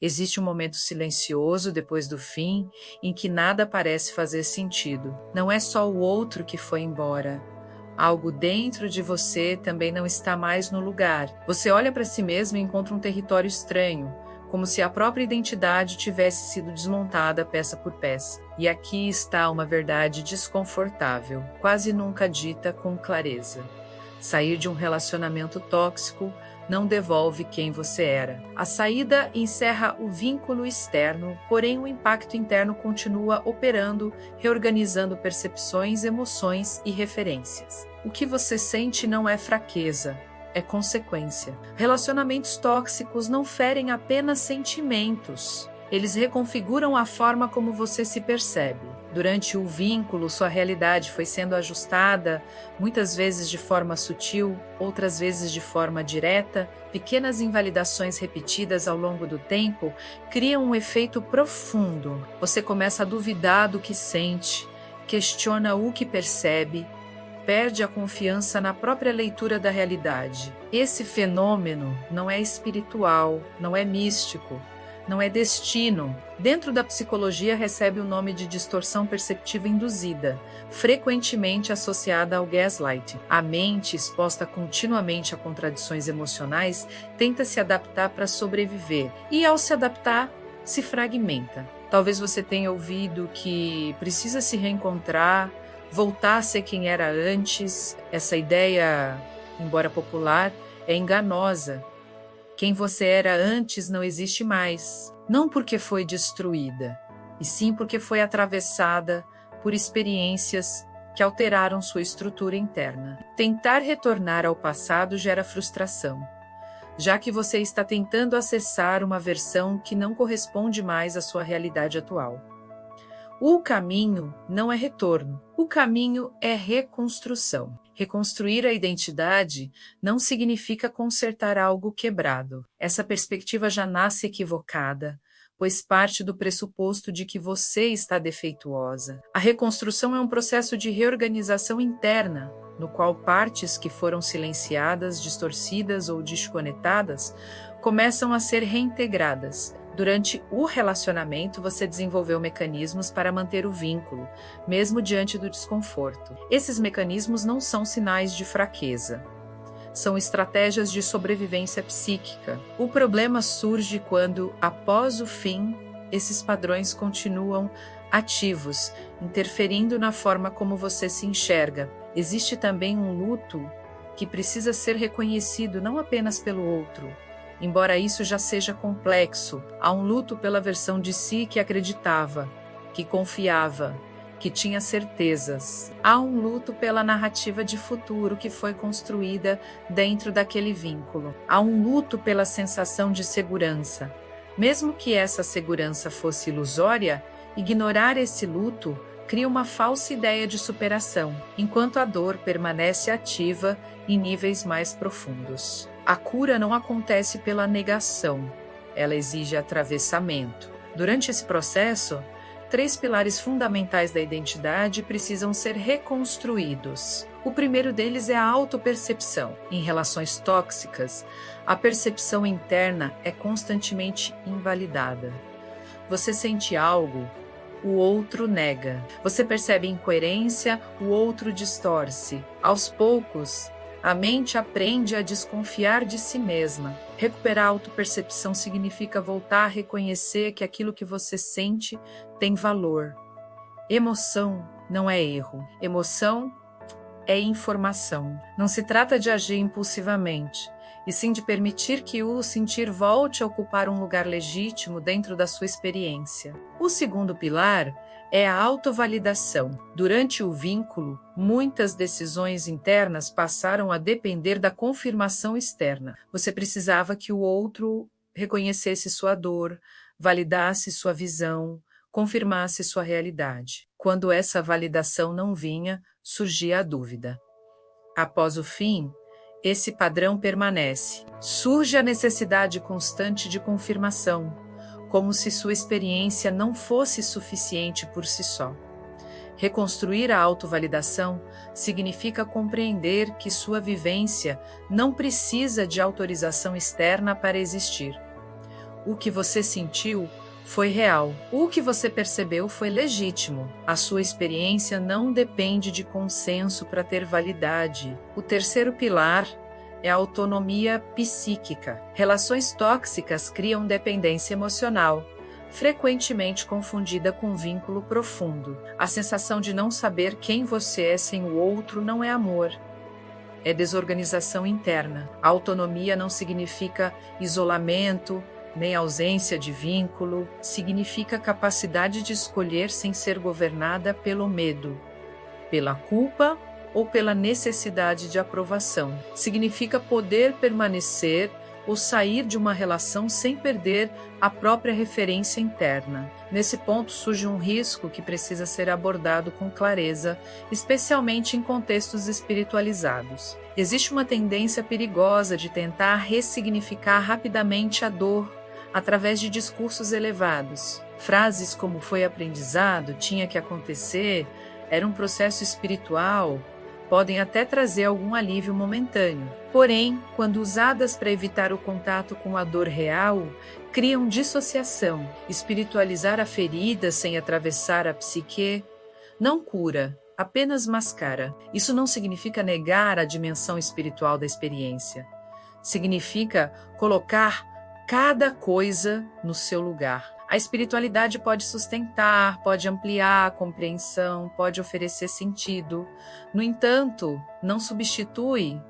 Existe um momento silencioso depois do fim, em que nada parece fazer sentido. Não é só o outro que foi embora. Algo dentro de você também não está mais no lugar. Você olha para si mesmo e encontra um território estranho, como se a própria identidade tivesse sido desmontada peça por peça. E aqui está uma verdade desconfortável, quase nunca dita com clareza. Sair de um relacionamento tóxico não devolve quem você era. A saída encerra o vínculo externo, porém o impacto interno continua operando, reorganizando percepções, emoções e referências. O que você sente não é fraqueza, é consequência. Relacionamentos tóxicos não ferem apenas sentimentos. Eles reconfiguram a forma como você se percebe. Durante o vínculo, sua realidade foi sendo ajustada, muitas vezes de forma sutil, outras vezes de forma direta. Pequenas invalidações repetidas ao longo do tempo criam um efeito profundo. Você começa a duvidar do que sente, questiona o que percebe, perde a confiança na própria leitura da realidade. Esse fenômeno não é espiritual, não é místico, não é destino. Dentro da psicologia recebe o nome de distorção perceptiva induzida, frequentemente associada ao gaslighting. A mente, exposta continuamente a contradições emocionais, tenta se adaptar para sobreviver e, ao se adaptar, se fragmenta. Talvez você tenha ouvido que precisa se reencontrar, voltar a ser quem era antes. Essa ideia, embora popular, é enganosa. Quem você era antes não existe mais, não porque foi destruída, e sim porque foi atravessada por experiências que alteraram sua estrutura interna. Tentar retornar ao passado gera frustração, já que você está tentando acessar uma versão que não corresponde mais à sua realidade atual. O caminho não é retorno, o caminho é reconstrução. Reconstruir a identidade não significa consertar algo quebrado. Essa perspectiva já nasce equivocada, pois parte do pressuposto de que você está defeituosa. A reconstrução é um processo de reorganização interna, no qual partes que foram silenciadas, distorcidas ou desconectadas começam a ser reintegradas. Durante o relacionamento, você desenvolveu mecanismos para manter o vínculo, mesmo diante do desconforto. Esses mecanismos não são sinais de fraqueza. São estratégias de sobrevivência psíquica. O problema surge quando, após o fim, esses padrões continuam ativos, interferindo na forma como você se enxerga. Existe também um luto que precisa ser reconhecido não apenas pelo outro. Embora isso já seja complexo, há um luto pela versão de si que acreditava, que confiava, que tinha certezas. Há um luto pela narrativa de futuro que foi construída dentro daquele vínculo. Há um luto pela sensação de segurança. Mesmo que essa segurança fosse ilusória, ignorar esse luto cria uma falsa ideia de superação, enquanto a dor permanece ativa em níveis mais profundos. A cura não acontece pela negação, ela exige atravessamento. Durante esse processo, 3 pilares fundamentais da identidade precisam ser reconstruídos. O primeiro deles é a autopercepção. Em relações tóxicas, a percepção interna é constantemente invalidada. Você sente algo, o outro nega. Você percebe incoerência, o outro distorce. Aos poucos, a mente aprende a desconfiar de si mesma. Recuperar a autopercepção significa voltar a reconhecer que aquilo que você sente tem valor. Emoção não é erro. Emoção é informação. Não se trata de agir impulsivamente, e sim de permitir que o sentir volte a ocupar um lugar legítimo dentro da sua experiência. O segundo pilar é a autovalidação. Durante o vínculo, muitas decisões internas passaram a depender da confirmação externa. Você precisava que o outro reconhecesse sua dor, validasse sua visão, confirmasse sua realidade. Quando essa validação não vinha, surgia a dúvida. Após o fim, esse padrão permanece. Surge a necessidade constante de confirmação, como se sua experiência não fosse suficiente por si só. Reconstruir a autovalidação significa compreender que sua vivência não precisa de autorização externa para existir. O que você sentiu foi real. O que você percebeu foi legítimo. A sua experiência não depende de consenso para ter validade. O terceiro pilar é a autonomia psíquica. Relações tóxicas criam dependência emocional, frequentemente confundida com vínculo profundo. A sensação de não saber quem você é sem o outro não é amor. É desorganização interna. A autonomia não significa isolamento, nem ausência de vínculo, significa capacidade de escolher sem ser governada pelo medo, pela culpa ou pela necessidade de aprovação. Significa poder permanecer ou sair de uma relação sem perder a própria referência interna. Nesse ponto surge um risco que precisa ser abordado com clareza, especialmente em contextos espiritualizados. Existe uma tendência perigosa de tentar ressignificar rapidamente a dor através de discursos elevados. Frases como "foi aprendizado", "tinha que acontecer", "era um processo espiritual", podem até trazer algum alívio momentâneo. Porém, quando usadas para evitar o contato com a dor real, criam dissociação. Espiritualizar a ferida sem atravessar a psique não cura, apenas mascara. Isso não significa negar a dimensão espiritual da experiência. Significa colocar cada coisa no seu lugar. A espiritualidade pode sustentar, pode ampliar a compreensão, pode oferecer sentido. No entanto, não substitui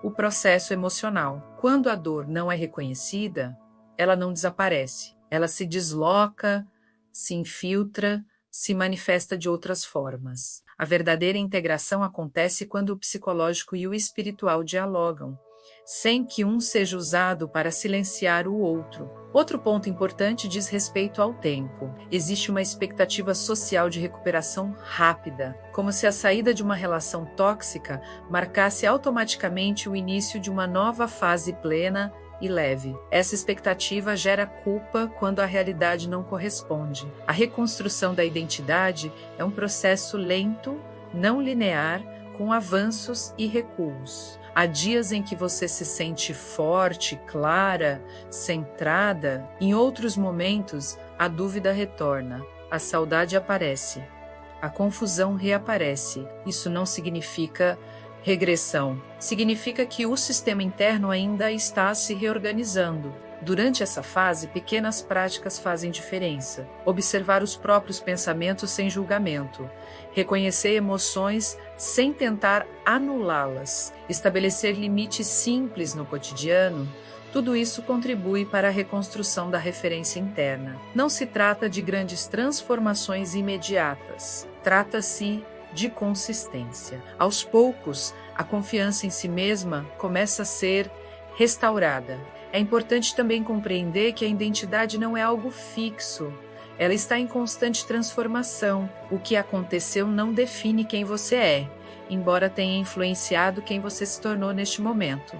o processo emocional. Quando a dor não é reconhecida, ela não desaparece. Ela se desloca, se infiltra, se manifesta de outras formas. A verdadeira integração acontece quando o psicológico e o espiritual dialogam, sem que um seja usado para silenciar o outro. Outro ponto importante diz respeito ao tempo. Existe uma expectativa social de recuperação rápida, como se a saída de uma relação tóxica marcasse automaticamente o início de uma nova fase plena e leve. Essa expectativa gera culpa quando a realidade não corresponde. A reconstrução da identidade é um processo lento, não linear, com avanços e recuos. Há dias em que você se sente forte, clara, centrada. Em outros momentos, a dúvida retorna, a saudade aparece, a confusão reaparece. Isso não significa regressão. Significa que o sistema interno ainda está se reorganizando. Durante essa fase, pequenas práticas fazem diferença. Observar os próprios pensamentos sem julgamento. Reconhecer emoções sem tentar anulá-las. Estabelecer limites simples no cotidiano. Tudo isso contribui para a reconstrução da referência interna. Não se trata de grandes transformações imediatas. Trata-se de consistência. Aos poucos, a confiança em si mesma começa a ser restaurada. É importante também compreender que a identidade não é algo fixo. Ela está em constante transformação. O que aconteceu não define quem você é, embora tenha influenciado quem você se tornou neste momento.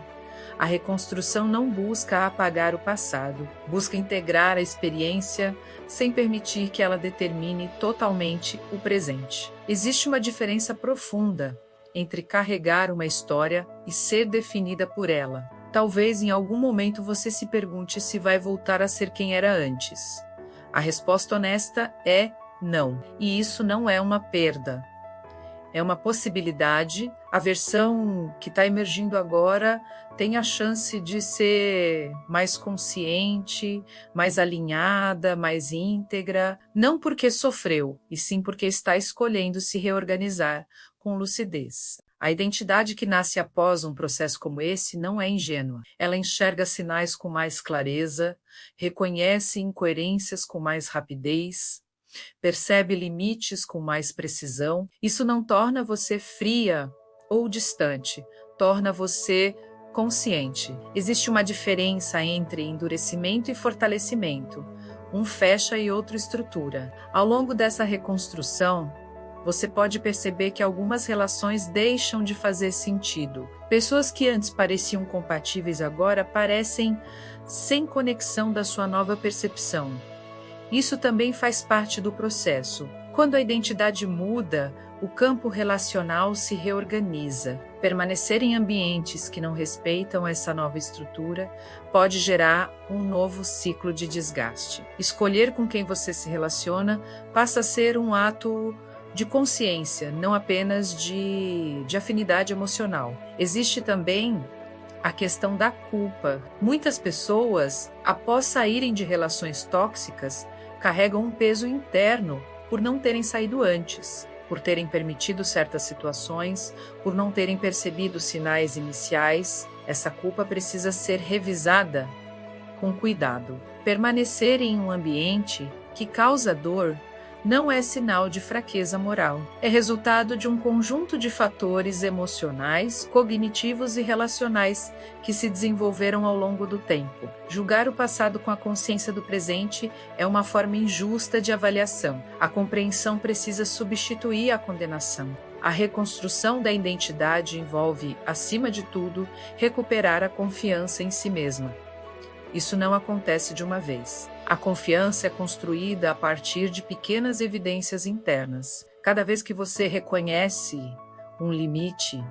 A reconstrução não busca apagar o passado, busca integrar a experiência sem permitir que ela determine totalmente o presente. Existe uma diferença profunda entre carregar uma história e ser definida por ela. Talvez em algum momento você se pergunte se vai voltar a ser quem era antes. A resposta honesta é não, e isso não é uma perda. É uma possibilidade. A versão que está emergindo agora tem a chance de ser mais consciente, mais alinhada, mais íntegra, não porque sofreu, e sim porque está escolhendo se reorganizar com lucidez. A identidade que nasce após um processo como esse não é ingênua. Ela enxerga sinais com mais clareza, reconhece incoerências com mais rapidez, percebe limites com mais precisão. Isso não torna você fria ou distante, torna você consciente. Existe uma diferença entre endurecimento e fortalecimento. Um fecha e outro estrutura. Ao longo dessa reconstrução, você pode perceber que algumas relações deixam de fazer sentido. Pessoas que antes pareciam compatíveis agora parecem sem conexão da sua nova percepção. Isso também faz parte do processo. Quando a identidade muda, o campo relacional se reorganiza. Permanecer em ambientes que não respeitam essa nova estrutura pode gerar um novo ciclo de desgaste. Escolher com quem você se relaciona passa a ser um ato de consciência, não apenas de afinidade emocional. Existe também a questão da culpa. Muitas pessoas, após saírem de relações tóxicas, carregam um peso interno por não terem saído antes, por terem permitido certas situações, por não terem percebido sinais iniciais. Essa culpa precisa ser revisada com cuidado. Permanecer em um ambiente que causa dor não é sinal de fraqueza moral. É resultado de um conjunto de fatores emocionais, cognitivos e relacionais que se desenvolveram ao longo do tempo. Julgar o passado com a consciência do presente é uma forma injusta de avaliação. A compreensão precisa substituir a condenação. A reconstrução da identidade envolve, acima de tudo, recuperar a confiança em si mesma. Isso não acontece de uma vez. A confiança é construída a partir de pequenas evidências internas. Cada vez que você reconhece um limite,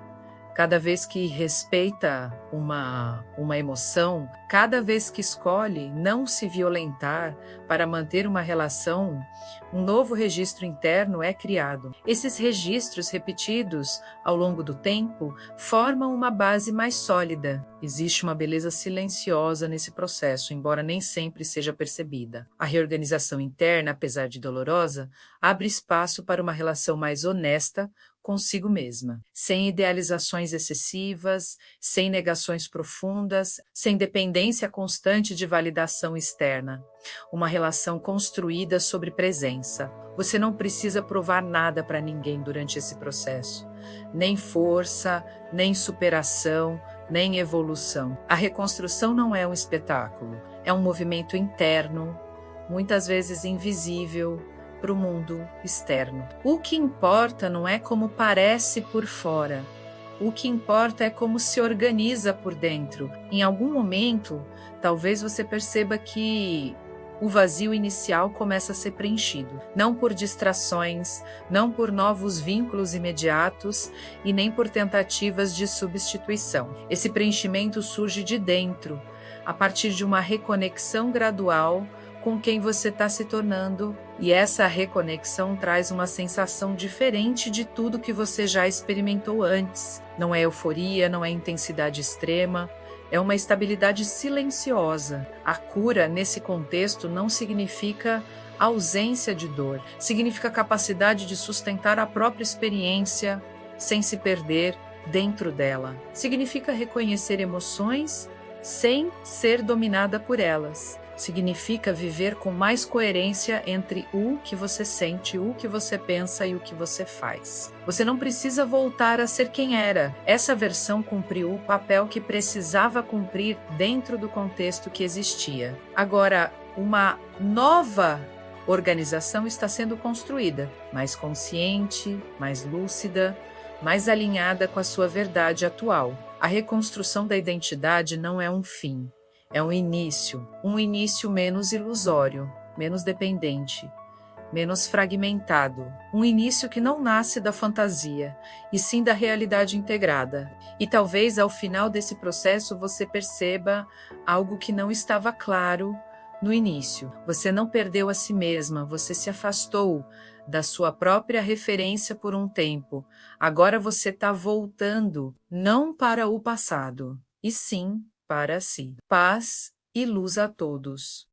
cada vez que respeita uma emoção, cada vez que escolhe não se violentar para manter uma relação, um novo registro interno é criado. Esses registros repetidos ao longo do tempo formam uma base mais sólida. Existe uma beleza silenciosa nesse processo, embora nem sempre seja percebida. A reorganização interna, apesar de dolorosa, abre espaço para uma relação mais honesta consigo mesma, sem idealizações excessivas, sem negações profundas, sem dependência constante de validação externa. Uma relação construída sobre presença. Você não precisa provar nada para ninguém durante esse processo. Nem força, nem superação, nem evolução. A reconstrução não é um espetáculo, é um movimento interno, muitas vezes invisível, para o mundo externo. O que importa não é como parece por fora. O que importa é como se organiza por dentro. Em algum momento, talvez você perceba que o vazio inicial começa a ser preenchido. Não por distrações, não por novos vínculos imediatos e nem por tentativas de substituição. Esse preenchimento surge de dentro, a partir de uma reconexão gradual com quem você está se tornando, e essa reconexão traz uma sensação diferente de tudo que você já experimentou antes. Não é euforia, não é intensidade extrema, é uma estabilidade silenciosa. A cura, nesse contexto, não significa ausência de dor, significa capacidade de sustentar a própria experiência sem se perder dentro dela. Significa reconhecer emoções sem ser dominada por elas. Significa viver com mais coerência entre o que você sente, o que você pensa e o que você faz. Você não precisa voltar a ser quem era. Essa versão cumpriu o papel que precisava cumprir dentro do contexto que existia. Agora, uma nova organização está sendo construída, mais consciente, mais lúcida, mais alinhada com a sua verdade atual. A reconstrução da identidade não é um fim. É um início menos ilusório, menos dependente, menos fragmentado. Um início que não nasce da fantasia, e sim da realidade integrada. E talvez ao final desse processo você perceba algo que não estava claro no início. Você não perdeu a si mesma, você se afastou da sua própria referência por um tempo. Agora você está voltando, não para o passado, e sim para si. Paz e luz a todos.